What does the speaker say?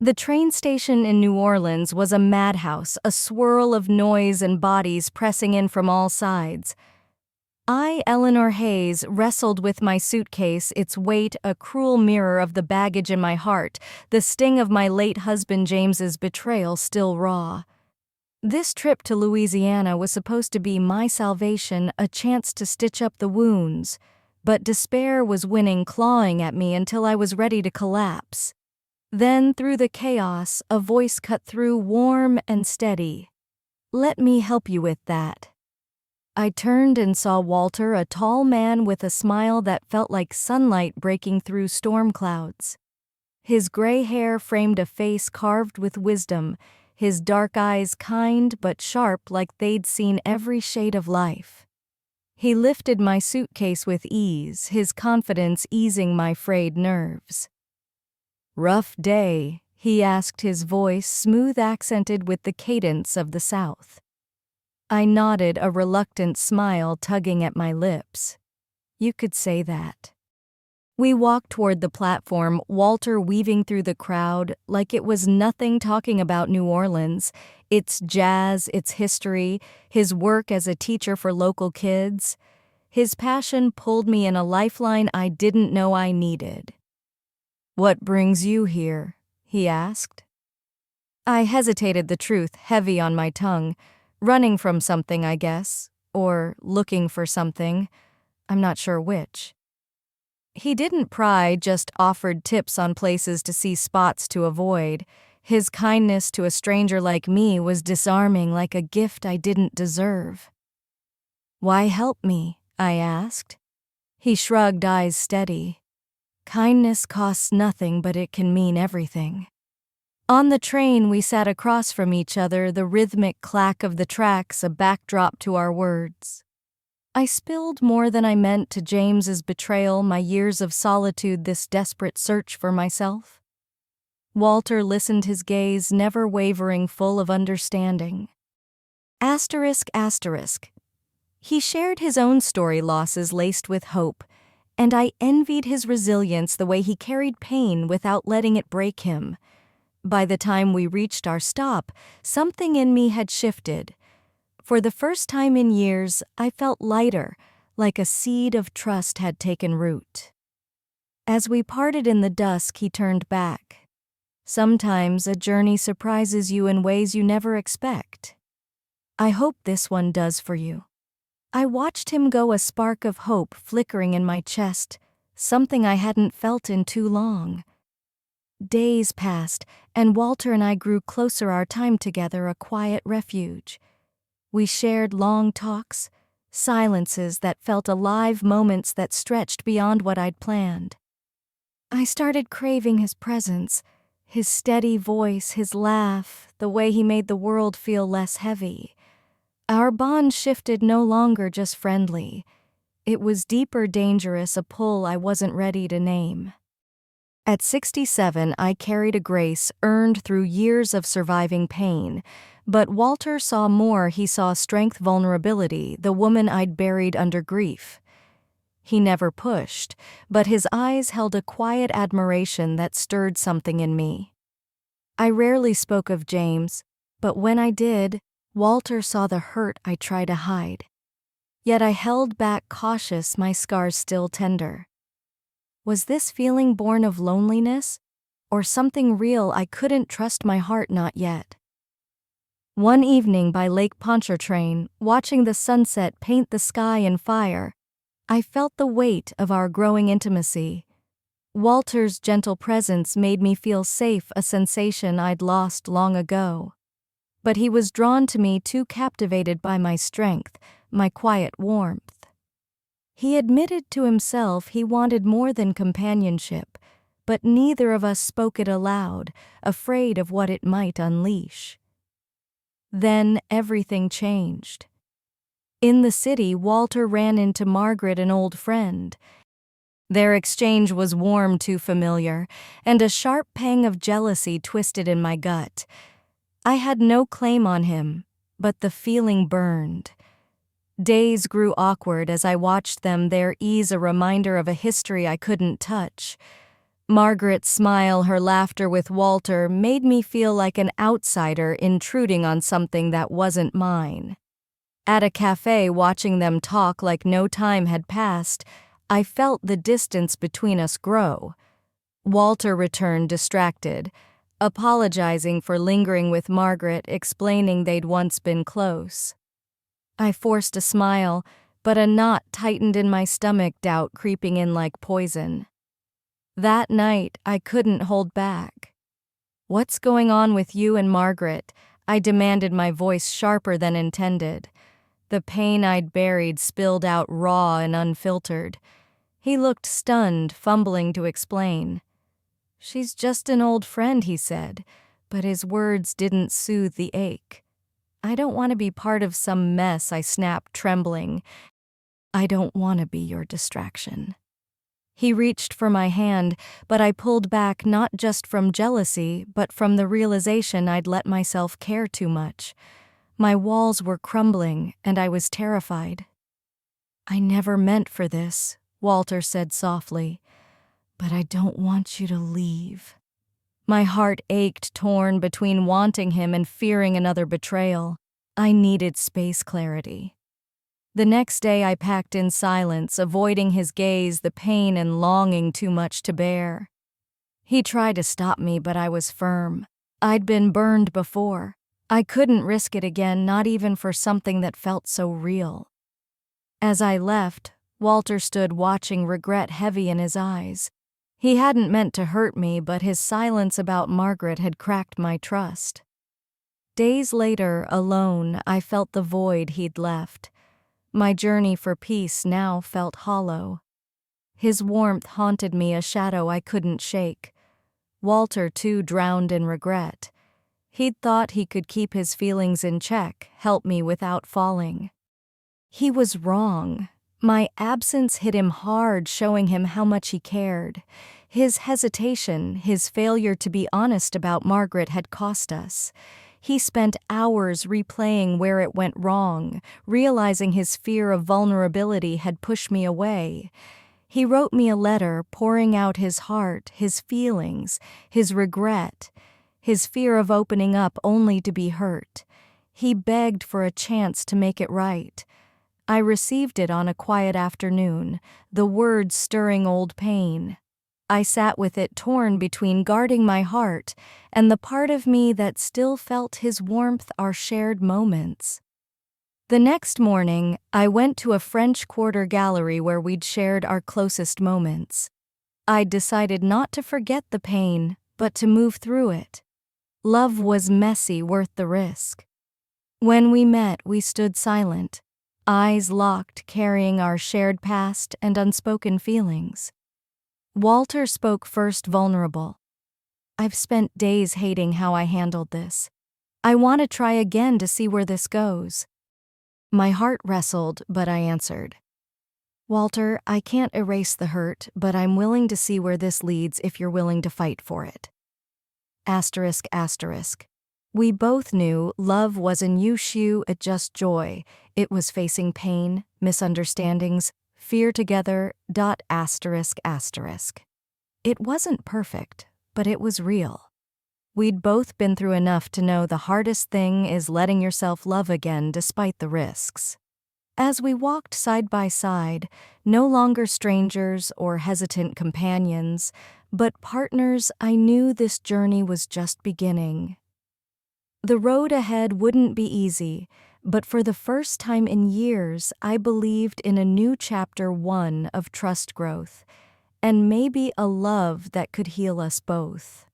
The train station in New Orleans was a madhouse, a swirl of noise and bodies pressing in from all sides. I, Eleanor Hayes, wrestled with my suitcase, its weight a cruel mirror of the baggage in my heart, the sting of my late husband James's betrayal still raw. This trip to Louisiana was supposed to be my salvation, a chance to stitch up the wounds, but despair was winning, clawing at me until I was ready to collapse. Then, through the chaos, a voice cut through, warm and steady. "Let me help you with that." I turned and saw Walter, a tall man with a smile that felt like sunlight breaking through storm clouds. His gray hair framed a face carved with wisdom, his dark eyes kind but sharp, like they'd seen every shade of life. He lifted my suitcase with ease, his confidence easing my frayed nerves. "Rough day?" he asked, his voice smooth-accented with the cadence of the South. I nodded, a reluctant smile tugging at my lips. "You could say that." We walked toward the platform, Walter weaving through the crowd like it was nothing, talking about New Orleans, its jazz, its history, his work as a teacher for local kids. His passion pulled me in, a lifeline I didn't know I needed. "What brings you here?" he asked. I hesitated, the truth heavy on my tongue. Running from something, I guess, or looking for something. I'm not sure which. He didn't pry, just offered tips on places to see, spots to avoid. His kindness to a stranger like me was disarming, like a gift I didn't deserve. "Why help me?" I asked. He shrugged, eyes steady. "Kindness costs nothing, but it can mean everything." On the train, we sat across from each other, the rhythmic clack of the tracks a backdrop to our words. I spilled more than I meant to James's betrayal, my years of solitude, this desperate search for myself. Walter listened, his gaze never wavering, full of understanding. Asterisk. He shared his own story, losses laced with hope, and I envied his resilience, the way he carried pain without letting it break him. By the time we reached our stop, something in me had shifted. For the first time in years, I felt lighter, like a seed of trust had taken root. As we parted in the dusk, he turned back. "Sometimes a journey surprises you in ways you never expect. I hope this one does for you." I watched him go, a spark of hope flickering in my chest, something I hadn't felt in too long. Days passed, and Walter and I grew closer, our time together a quiet refuge. We shared long talks, silences that felt alive, moments that stretched beyond what I'd planned. I started craving his presence, his steady voice, his laugh, the way he made the world feel less heavy. Our bond shifted, no longer just friendly. It was deeper, dangerous, a pull I wasn't ready to name. At 67, I carried a grace earned through years of surviving pain, but Walter saw more. He saw strength, vulnerability, the woman I'd buried under grief. He never pushed, but his eyes held a quiet admiration that stirred something in me. I rarely spoke of James, but when I did, Walter saw the hurt I tried to hide. Yet I held back, cautious, my scars still tender. Was this feeling born of loneliness, or something real I couldn't trust my heart? Not yet. One evening by Lake Pontchartrain, watching the sunset paint the sky in fire, I felt the weight of our growing intimacy. Walter's gentle presence made me feel safe, a sensation I'd lost long ago. But he was drawn to me, too captivated by my strength, my quiet warmth. He admitted to himself he wanted more than companionship, but neither of us spoke it aloud, afraid of what it might unleash. Then everything changed. In the city, Walter ran into Margaret, an old friend. Their exchange was warm, too familiar, and a sharp pang of jealousy twisted in my gut. I had no claim on him, but the feeling burned. Days grew awkward as I watched them, their ease a reminder of a history I couldn't touch. Margaret's smile, her laughter with Walter, made me feel like an outsider intruding on something that wasn't mine. At a cafe, watching them talk like no time had passed, I felt the distance between us grow. Walter returned distracted, apologizing for lingering with Margaret, explaining they'd once been close. I forced a smile, but a knot tightened in my stomach, doubt creeping in like poison. That night, I couldn't hold back. "What's going on with you and Margaret?" I demanded, my voice sharper than intended. The pain I'd buried spilled out raw and unfiltered. He looked stunned, fumbling to explain. "She's just an old friend," he said, but his words didn't soothe the ache. "I don't want to be part of some mess," I snapped, trembling. "I don't want to be your distraction." He reached for my hand, but I pulled back, not just from jealousy, but from the realization I'd let myself care too much. My walls were crumbling, and I was terrified. "I never meant for this," Walter said softly, "but I don't want you to leave." My heart ached, torn between wanting him and fearing another betrayal. I needed space, clarity. The next day I packed in silence, avoiding his gaze, the pain and longing too much to bear. He tried to stop me, but I was firm. I'd been burned before. I couldn't risk it again, not even for something that felt so real. As I left, Walter stood watching, regret heavy in his eyes. He hadn't meant to hurt me, but his silence about Margaret had cracked my trust. Days later, alone, I felt the void he'd left. My journey for peace now felt hollow. His warmth haunted me, a shadow I couldn't shake. Walter, too, drowned in regret. He'd thought he could keep his feelings in check, help me without falling. He was wrong. My absence hit him hard, showing him how much he cared. His hesitation, his failure to be honest about Margaret had cost us. He spent hours replaying where it went wrong, realizing his fear of vulnerability had pushed me away. He wrote me a letter, pouring out his heart, his feelings, his regret, his fear of opening up only to be hurt. He begged for a chance to make it right. I received it on a quiet afternoon, the words stirring old pain. I sat with it, torn between guarding my heart and the part of me that still felt his warmth, our shared moments. The next morning, I went to a French Quarter gallery where we'd shared our closest moments. I'd decided not to forget the pain, but to move through it. Love was messy, worth the risk. When we met, we stood silent, eyes locked, carrying our shared past and unspoken feelings. Walter spoke first, vulnerable. "I've spent days hating how I handled this. I want to try again to see where this goes." My heart wrestled, but I answered, "Walter, I can't erase the hurt, but I'm willing to see where this leads if you're willing to fight for it." Asterisk, asterisk. We both knew love wasn't issue, it just joy. It was facing pain, misunderstandings, fear together. Asterisk, asterisk. It wasn't perfect, but it was real. We'd both been through enough to know the hardest thing is letting yourself love again despite the risks. As we walked side by side, no longer strangers or hesitant companions, but partners, I knew this journey was just beginning. The road ahead wouldn't be easy, but for the first time in years, I believed in a new chapter, one of trust growth, and maybe a love that could heal us both.